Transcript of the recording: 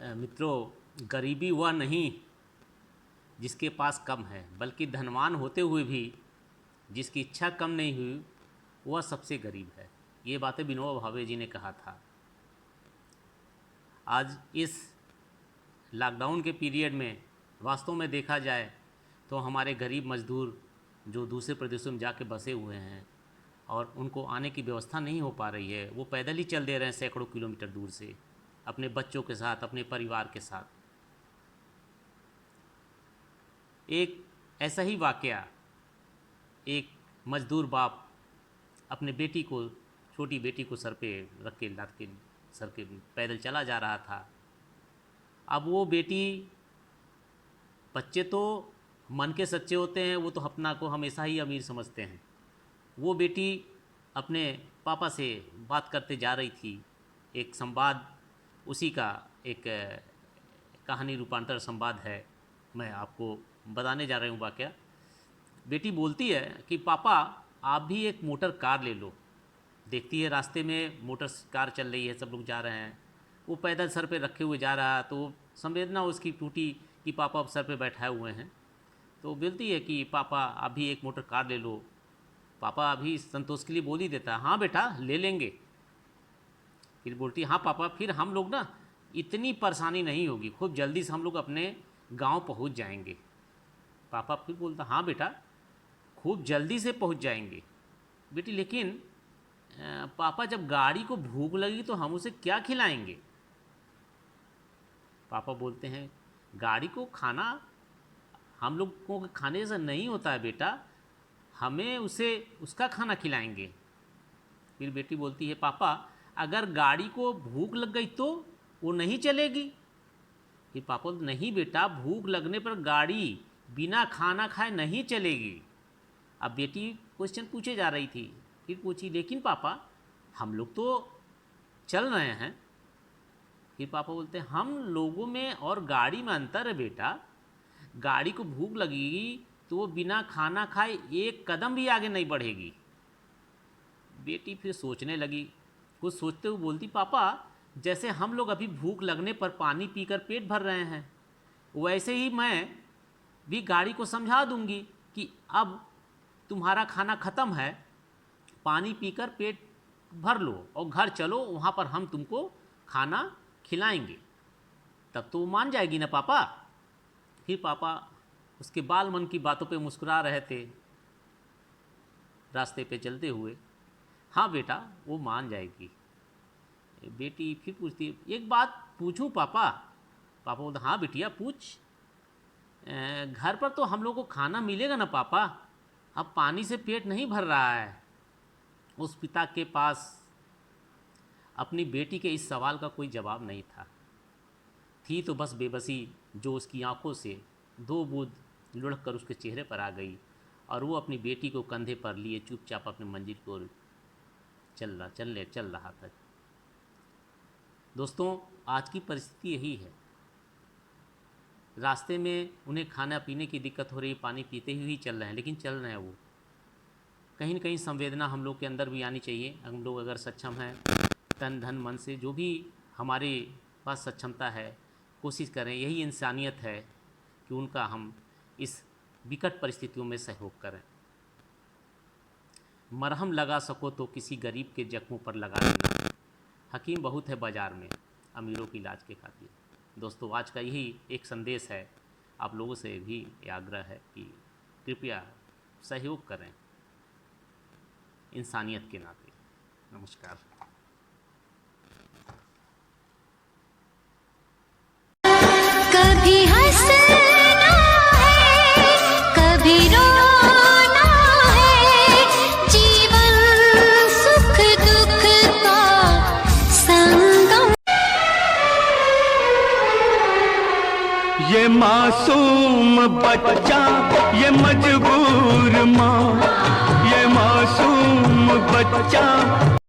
मित्रों, गरीबी वह नहीं जिसके पास कम है, बल्कि धनवान होते हुए भी जिसकी इच्छा कम नहीं हुई वह सबसे गरीब है। ये बातें विनोबा भावे जी ने कहा था। आज इस लॉकडाउन के पीरियड में वास्तव में देखा जाए तो हमारे गरीब मजदूर जो दूसरे प्रदेशों में जाके बसे हुए हैं और उनको आने की व्यवस्था नहीं हो पा रही है, वो पैदल ही चल दे रहे हैं सैकड़ों किलोमीटर दूर से अपने बच्चों के साथ, अपने परिवार के साथ। एक ऐसा ही वाकया, एक मजदूर बाप अपने बेटी को, छोटी बेटी को सर पे रख के, लाद के सर के पैदल चला जा रहा था। अब वो बेटी, बच्चे तो मन के सच्चे होते हैं, वो तो अपना को हमेशा ही अमीर समझते हैं। वो बेटी अपने पापा से बात करते जा रही थी। एक संवाद, उसी का एक कहानी रूपांतर संवाद है, मैं आपको बताने जा रही हूँ वाकया। बेटी बोलती है कि पापा आप भी एक मोटर कार ले लो। देखती है रास्ते में मोटर कार चल रही है, सब लोग जा रहे हैं, वो पैदल सर पे रखे हुए जा रहा है, तो संवेदना उसकी टूटी कि पापा सर पे बैठाए हुए हैं। तो बोलती है कि पापा आप भी एक मोटर कार ले लो। पापा अभी संतोष के लिए बोल ही देता है, हाँ बेटा ले लेंगे। फिर बोलती है, हाँ पापा फिर हम लोग ना इतनी परेशानी नहीं होगी, खूब जल्दी से हम लोग अपने गांव पहुंच जाएंगे। पापा फिर बोलता, हाँ बेटा खूब जल्दी से पहुंच जाएंगे। बेटी लेकिन पापा जब गाड़ी को भूख लगी तो हम उसे क्या खिलाएंगे? पापा बोलते हैं, गाड़ी को खाना हम लोगों के खाने से नहीं होता है बेटा, हमें उसे उसका खाना खिलाएंगे। फिर बेटी बोलती है, पापा अगर गाड़ी को भूख लग गई तो वो नहीं चलेगी। फिर पापा बोलते, नहीं बेटा भूख लगने पर गाड़ी बिना खाना खाए नहीं चलेगी। अब बेटी क्वेश्चन पूछे जा रही थी, फिर पूछी, लेकिन पापा हम लोग तो चल रहे हैं। फिर पापा बोलते हैं, हम लोगों में और गाड़ी में अंतर है बेटा, गाड़ी को भूख लगेगी तो वो बिना खाना खाए एक कदम भी आगे नहीं बढ़ेगी। बेटी फिर सोचने लगी, कुछ सोचते हुए बोलती, पापा जैसे हम लोग अभी भूख लगने पर पानी पीकर पेट भर रहे हैं, वैसे ही मैं भी गाड़ी को समझा दूंगी कि अब तुम्हारा खाना ख़त्म है, पानी पीकर पेट भर लो और घर चलो, वहाँ पर हम तुमको खाना खिलाएंगे। तब तो वो मान जाएगी ना पापा। फिर पापा उसके बाल मन की बातों पे मुस्कुरा रहे थे रास्ते पे चलते हुए। हाँ बेटा वो मान जाएगी। बेटी फिर पूछती, एक बात पूछूं पापा? पापा बोलते, हाँ बिटिया पूछ। घर पर तो हम लोग को खाना मिलेगा ना पापा, अब पानी से पेट नहीं भर रहा है। उस पिता के पास अपनी बेटी के इस सवाल का कोई जवाब नहीं था। थी तो बस बेबसी जो उसकी आंखों से दो बूंद लुढ़क कर उसके चेहरे पर आ गई, और वो अपनी बेटी को कंधे पर लिए चुपचाप अपनी मंजिल की ओर चल रहा था। दोस्तों आज की परिस्थिति यही है। रास्ते में उन्हें खाना पीने की दिक्कत हो रही, पानी पीते हुए ही चल रहे हैं, लेकिन चल रहे हैं वो। कहीं न कहीं संवेदना हम लोग के अंदर भी आनी चाहिए। हम लोग अगर सक्षम हैं तन धन मन से, जो भी हमारे पास सक्षमता है, कोशिश करें। यही इंसानियत है कि उनका हम इस विकट परिस्थितियों में सहयोग करें। मरहम लगा सको तो किसी गरीब के जख्मों पर लगा देना, हकीम बहुत है बाज़ार में अमीरों की इलाज के खातिर। दोस्तों आज का यही एक संदेश है, आप लोगों से भी आग्रह है कि कृपया सहयोग करें इंसानियत के नाते। नमस्कार। कभी हंसना है, कभी रोना है, जीवन सुख दुख का संगम। ये मासूम बच्चा, ये मजबूर माँ, ये मासूम बच्चा